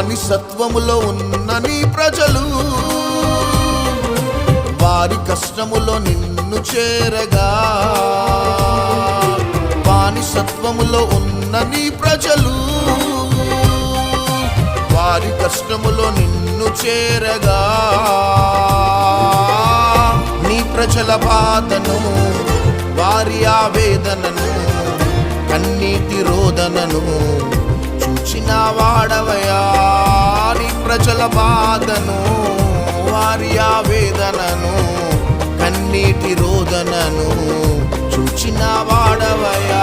బానిసత్వములో ఉన్న నీ ప్రజలు వారి కష్టములో నిన్ను చేరగా, బానిసత్వములో ఉన్న నీ ప్రజలు వారి కష్టములో నిన్ను చేరగా, నీ ప్రజల బాధను వారి ఆవేదనను కన్నీటి రోదనను చూచిన వాడవయా. నీ ప్రజల బాధను వారి ఆవేదనను కన్నీటి రోదనను చూచిన వాడవయా.